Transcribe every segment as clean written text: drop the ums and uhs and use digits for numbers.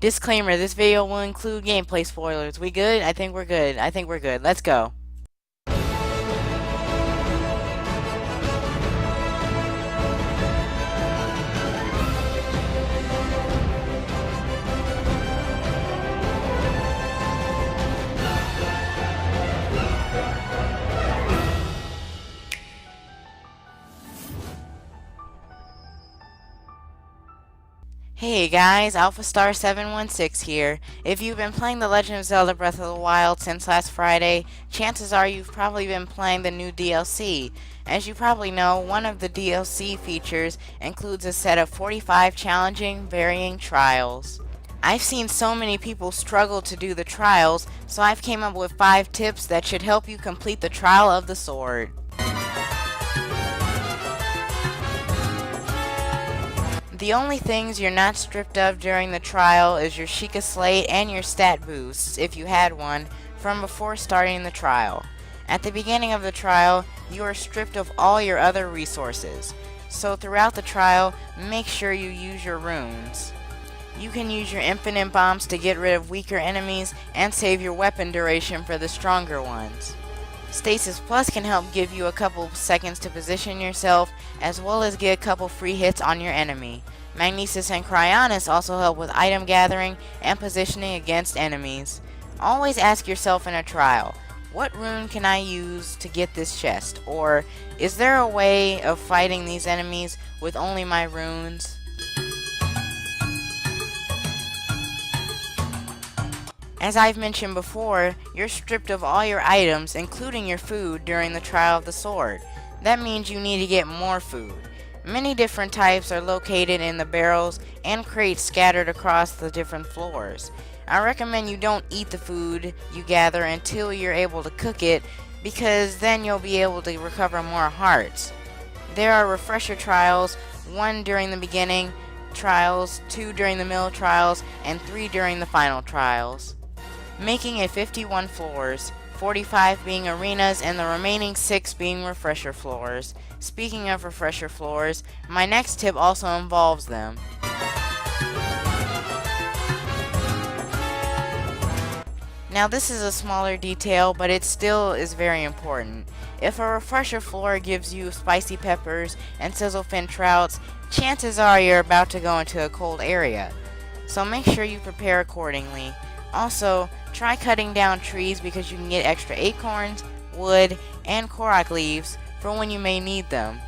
Disclaimer, this video will include gameplay spoilers. We good? I think we're good. I think we're good. Let's go. Hey guys, AlphaStar716 here. If you've been playing The Legend of Zelda Breath of the Wild since last Friday, chances are you've probably been playing the new DLC. As you probably know, one of the DLC features includes a set of 45 challenging, varying trials. I've seen so many people struggle to do the trials, so I've came up with 5 tips that should help you complete the Trial of the Sword. The only things you're not stripped of during the trial is your Sheikah Slate and your stat boosts, if you had one, from before starting the trial. At the beginning of the trial, you are stripped of all your other resources, so throughout the trial, make sure you use your runes. You can use your infinite bombs to get rid of weaker enemies and save your weapon duration for the stronger ones. Stasis Plus can help give you a couple seconds to position yourself, as well as get a couple free hits on your enemy. Magnesis and Cryonis also help with item gathering and positioning against enemies. Always ask yourself in a trial, what rune can I use to get this chest? Or, is there a way of fighting these enemies with only my runes? As I've mentioned before, you're stripped of all your items, including your food, during the Trial of the Sword. That means you need to get more food. Many different types are located in the barrels and crates scattered across the different floors. I recommend you don't eat the food you gather until you're able to cook it, because then you'll be able to recover more hearts. There are refresher trials, 1 during the beginning trials, 2 during the middle trials, and 3 during the final trials, making it 51 floors, 45 being arenas and the remaining 6 being refresher floors. Speaking of refresher floors, my next tip also involves them. Now this is a smaller detail, but it still is very important. If a refresher floor gives you spicy peppers and sizzlefin trouts, chances are you're about to go into a cold area, so make sure you prepare accordingly. Also, try cutting down trees because you can get extra acorns, wood, and korok leaves for when you may need them.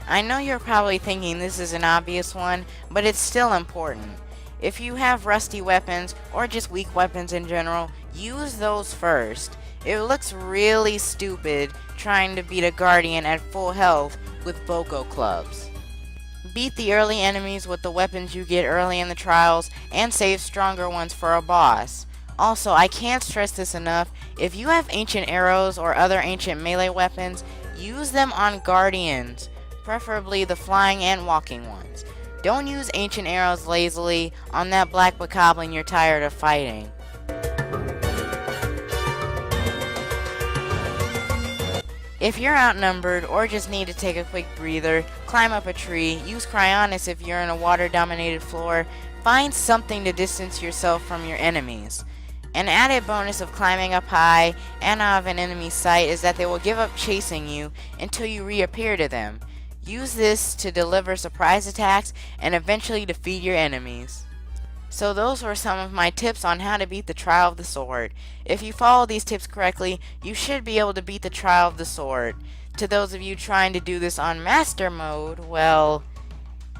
I know you're probably thinking this is an obvious one, but it's still important. If you have rusty weapons, or just weak weapons in general, use those first. It looks really stupid trying to beat a guardian at full health with Boko clubs. Beat the early enemies with the weapons you get early in the trials, and save stronger ones for a boss. Also, I can't stress this enough, if you have ancient arrows or other ancient melee weapons, use them on guardians, preferably the flying and walking ones. Don't use ancient arrows lazily on that black bokoblin you're tired of fighting. If you're outnumbered or just need to take a quick breather, climb up a tree, use Cryonis if you're in a water-dominated floor, find something to distance yourself from your enemies. An added bonus of climbing up high and out of an enemy's sight is that they will give up chasing you until you reappear to them. Use this to deliver surprise attacks and eventually defeat your enemies. So those were some of my tips on how to beat the Trial of the Sword. If you follow these tips correctly, you should be able to beat the Trial of the Sword. To those of you trying to do this on Master Mode, well,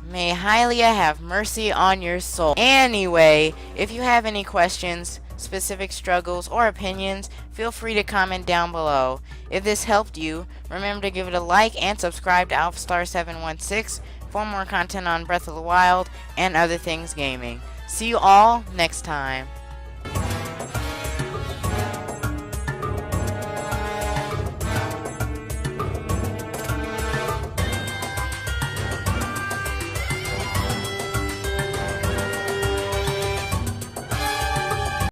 may Hylia have mercy on your soul. Anyway, if you have any questions, specific struggles, or opinions, feel free to comment down below. If this helped you, remember to give it a like and subscribe to AlphaStar716 for more content on Breath of the Wild and other things gaming. See you all next time.